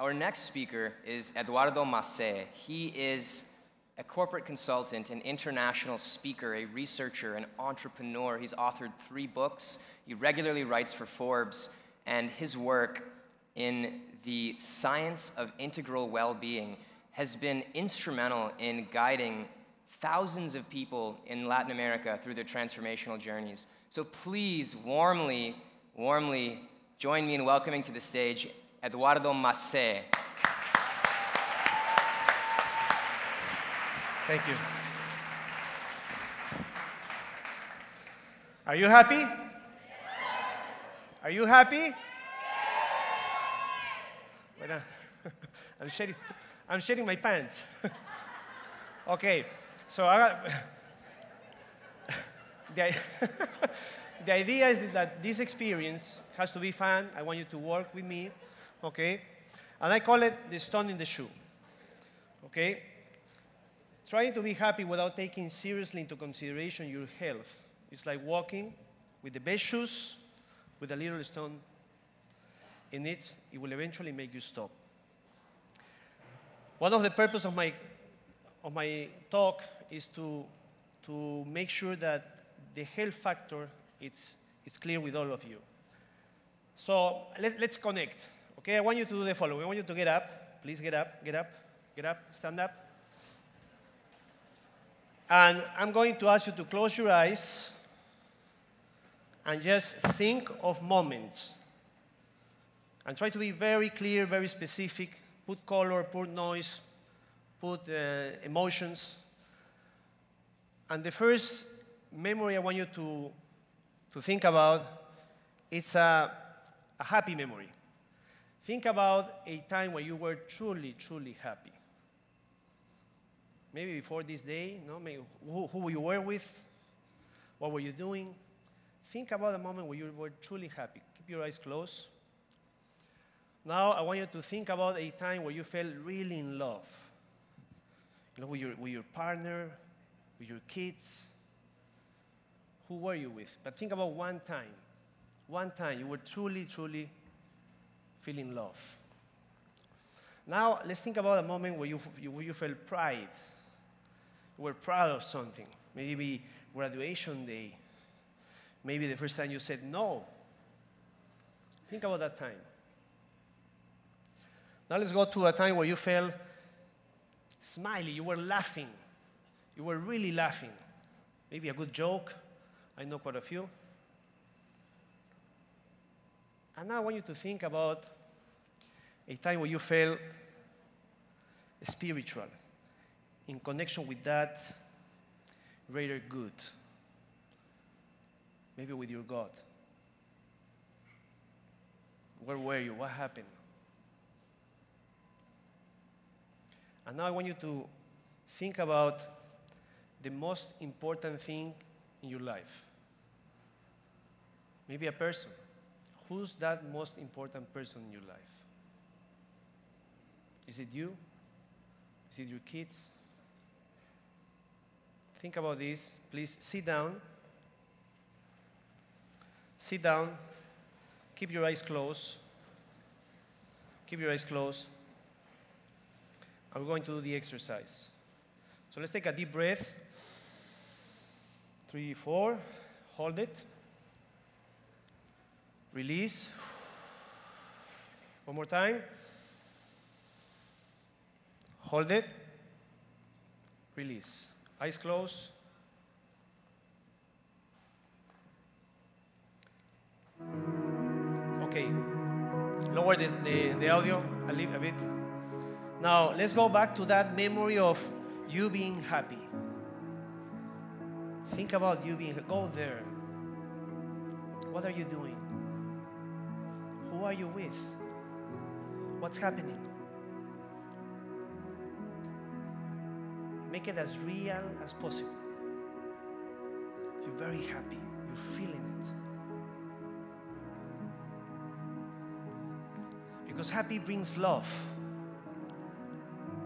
Our next speaker is Eduardo Massé. He is a corporate consultant, an international speaker, a researcher, an entrepreneur. He's authored 3 books. He regularly writes for Forbes, and his work in the science of integral well-being has been instrumental in guiding thousands of people in Latin America through their transformational journeys. So please, warmly join me in welcoming to the stage Eduardo Massé. Thank you. Are you happy? Are you happy? Wait, I'm shedding my pants. Okay, so the idea is that this experience has to be fun. I want you to work with me, okay? And I call it the stone in the shoe, okay? Trying to be happy without taking seriously into consideration your health. It's like walking with the best shoes, with a little stone in it. It will eventually make you stop. One of the purposes of my talk is to make sure that the health factor is clear with all of you. So let's connect. Okay, I want you to do the following. I want you to get up. Please get up, get up, get up, stand up. And I'm going to ask you to close your eyes and just think of moments. And try to be very clear, very specific. Put color, put noise, put emotions. And the first memory I want you to think about, it's a happy memory. Think about a time when you were truly, truly happy. Maybe before this day, no? Maybe who you were with, what were you doing. Think about a moment where you were truly happy. Keep your eyes closed. Now I want you to think about a time where you felt really in love. You know, with your partner, with your kids. Who were you with? But think about one time you were truly, truly feeling love. Now let's think about a moment where you felt pride. You were proud of something. Maybe graduation day. Maybe the first time you said no. Think about that time. Now let's go to a time where you felt smiley. You were laughing. You were really laughing. Maybe a good joke. I know quite a few. And now I want you to think about a time where you felt spiritual, in connection with that greater good. Maybe with your God. Where were you? What happened? And now I want you to think about the most important thing in your life. Maybe a person. Who's that most important person in your life? Is it you? Is it your kids? Think about this. Please sit down. Sit down. Keep your eyes closed. Keep your eyes closed. And we're going to do the exercise. So let's take a deep breath. 3, 4. Hold it. Release. One more time. Hold it. Release. Eyes closed. Okay. Lower the audio a bit. Now, let's go back to that memory of you being happy. Think about you being, go there. What are you doing? Who are you with? What's happening? Make it as real as possible. You're very happy. You're feeling it. Because happy brings love.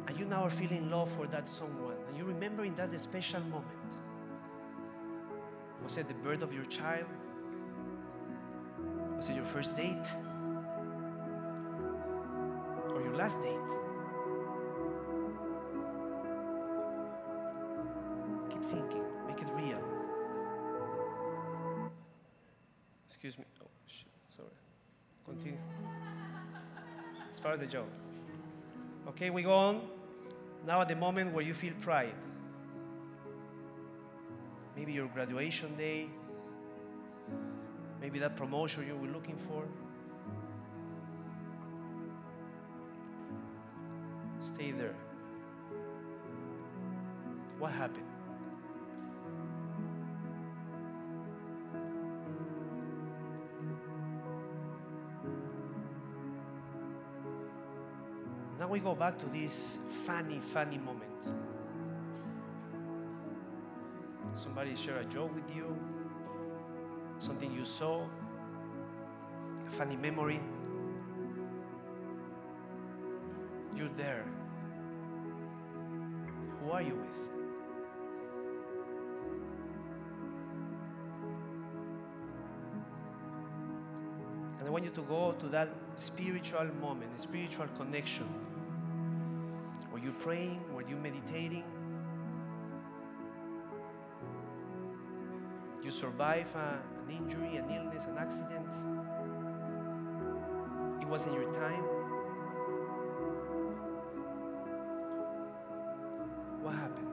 And you now are feeling love for that someone. And you're remembering that special moment. Was it the birth of your child? Was it your first date? Or your last date. Keep thinking, make it real. Excuse me. Oh, shit, sorry. Continue. It's part of the job. Okay, we go on. Now at the moment where you feel pride. Maybe your graduation day. Maybe that promotion you were looking for. Stay there. What happened? Now we go back to this funny moment. Somebody share a joke with you, something you saw, a funny memory. You're there. Who are you with? And I want you to go to that spiritual moment, a spiritual connection, where you're praying, where you're meditating. You survive an injury, an illness, an accident. It wasn't your time. What happened?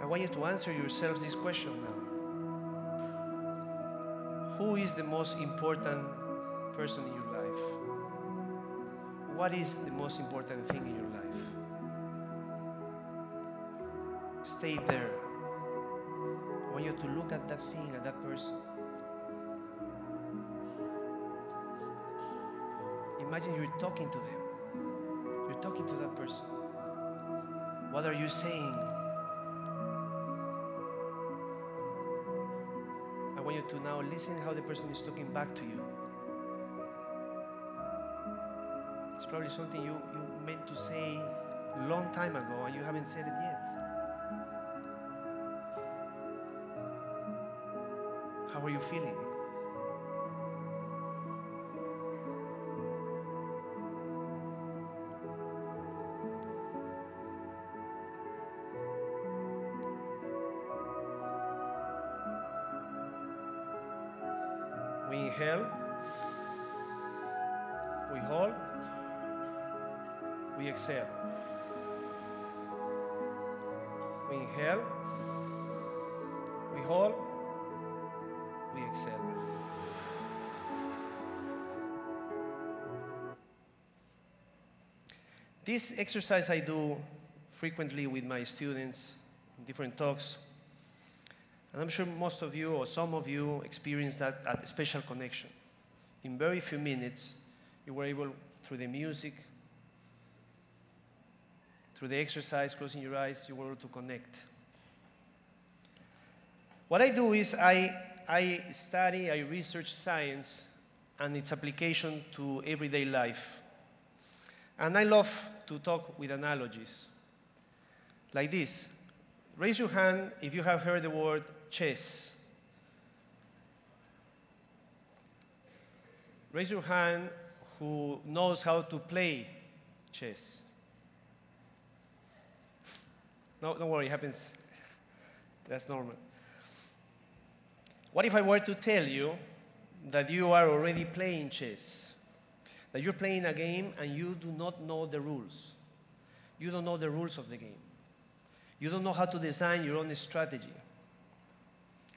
I want you to answer yourselves this question now. Who is the most important person in your life? What is the most important thing in your life? Stay there. I want you to look at that thing, at that person. Imagine you're talking to them. You're talking to that person. What are you saying? I want you to now listen how the person is talking back to you. It's probably something you meant to say a long time ago and you haven't said it yet. How are you feeling? We inhale, we hold, we exhale. We inhale, we hold, we exhale. This exercise I do frequently with my students in different talks. And I'm sure most of you or some of you experienced that at a special connection. In very few minutes, you were able, through the music, through the exercise, closing your eyes, you were able to connect. What I do is I study, I research science and its application to everyday life. And I love to talk with analogies. Like this. Raise your hand if you have heard the word chess. Raise your hand who knows how to play chess. No, don't worry, it happens. That's normal. What if I were to tell you that you are already playing chess? That you're playing a game and you do not know the rules. You don't know the rules of the game. You don't know how to design your own strategy.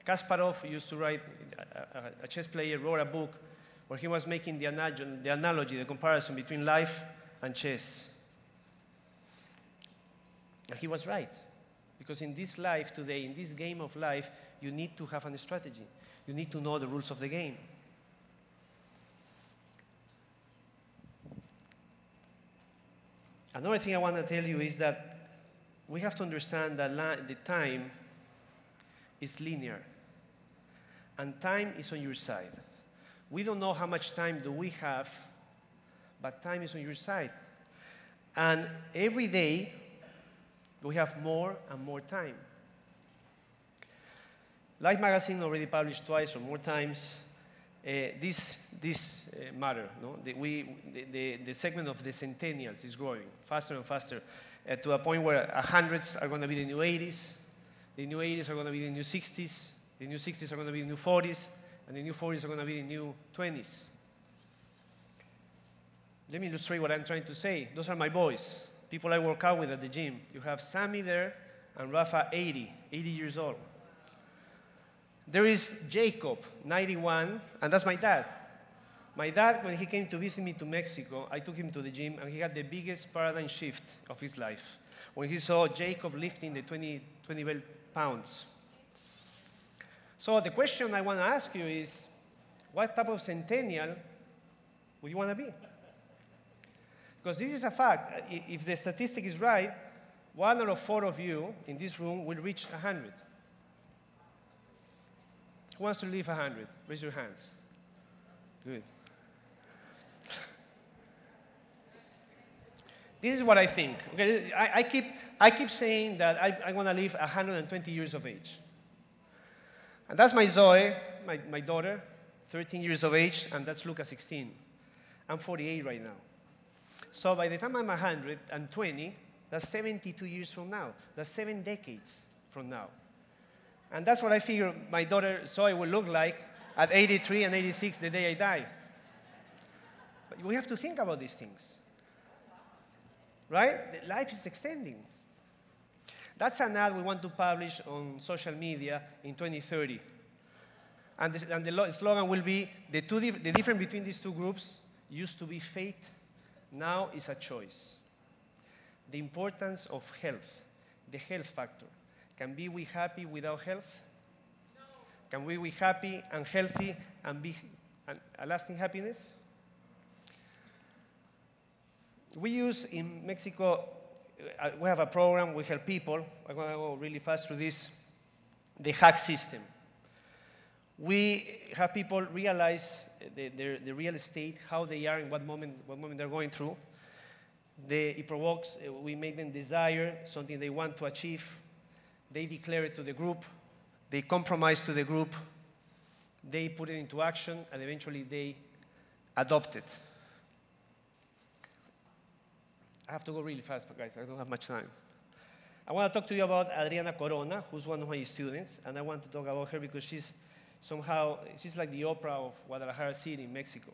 Kasparov used to write, a chess player wrote a book where he was making the analogy, the comparison between life and chess. And he was right. Because in this life today, in this game of life, you need to have a strategy. You need to know the rules of the game. Another thing I want to tell you is that we have to understand that the time is linear. And time is on your side. We don't know how much time do we have, but time is on your side. And every day, we have more and more time. Life magazine already published twice or more times this matter. No? The segment of the centennials is growing faster and faster to a point where 100s are going to be the new 80s, the new 80s are going to be the new 60s, the new 60s are going to be the new 40s, and the new 40s are going to be the new 20s. Let me illustrate what I'm trying to say. Those are my boys, people I work out with at the gym. You have Sammy there and Rafa, 80 years old. There is Jacob, 91, and that's my dad. My dad, when he came to visit me to Mexico, I took him to the gym, and he had the biggest paradigm shift of his life when he saw Jacob lifting the 20 pounds. So the question I want to ask you is, what type of centennial would you want to be? Because this is a fact. If the statistic is right, 1 out of 4 of you in this room will reach 100. Who wants to live 100? Raise your hands. Good. This is what I think. Okay, I keep saying that I want to live 120 years of age. And that's my Zoe, my daughter, 13 years of age, and that's Luca, 16. I'm 48 right now. So by the time I'm 120, that's 72 years from now. That's 7 decades from now. And that's what I figure my daughter Zoe will look like at 83 and 86 the day I die. But we have to think about these things. Right? Life is extending. That's an ad we want to publish on social media in 2030. And the slogan will be, the difference between these two groups used to be fate, now is a choice. The importance of health, the health factor. Can we be happy without health? No. Can we be happy and healthy and be a lasting happiness? We use in Mexico, we have a program, we help people. I'm going to go really fast through this. The hack system. We have people realize the real estate, how they are, in what moment they're going through. It provokes, we make them desire something they want to achieve. They declare it to the group. They compromise to the group. They put it into action, and eventually they adopt it. I have to go really fast, guys. I don't have much time. I want to talk to you about Adriana Corona, who's one of my students, and I want to talk about her because she's like the Oprah of Guadalajara City in Mexico.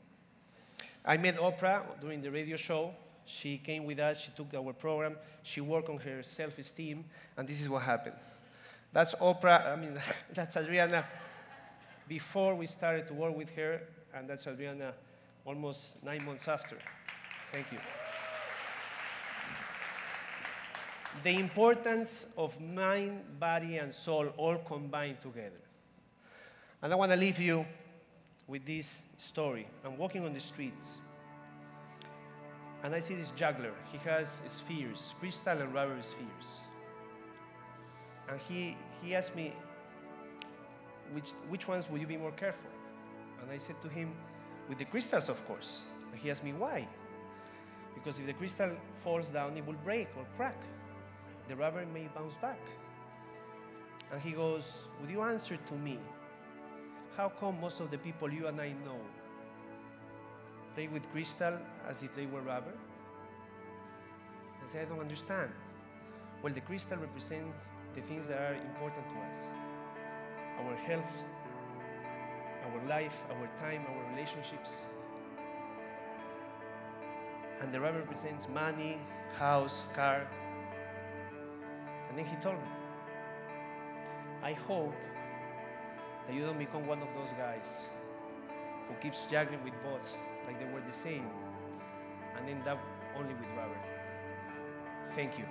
I met Oprah during the radio show. She came with us, she took our program, she worked on her self-esteem, and this is what happened. That's Oprah, that's Adriana before we started to work with her, and that's Adriana almost 9 months after. Thank you. The importance of mind, body, and soul all combined together. And I want to leave you with this story. I'm walking on the streets, and I see this juggler. He has spheres, crystal and rubber spheres. And he asked me, which ones will you be more careful? And I said to him, with the crystals, of course. And he asked me, why? Because if the crystal falls down, it will break or crack. The rubber may bounce back. And he goes, would you answer to me, how come most of the people you and I know play with crystal as if they were rubber? I say, I don't understand. Well, the crystal represents the things that are important to us. Our health, our life, our time, our relationships. And the rubber represents money, house, car. And then he told me, I hope that you don't become one of those guys who keeps juggling with both like they were the same and end up only with rubber. Thank you.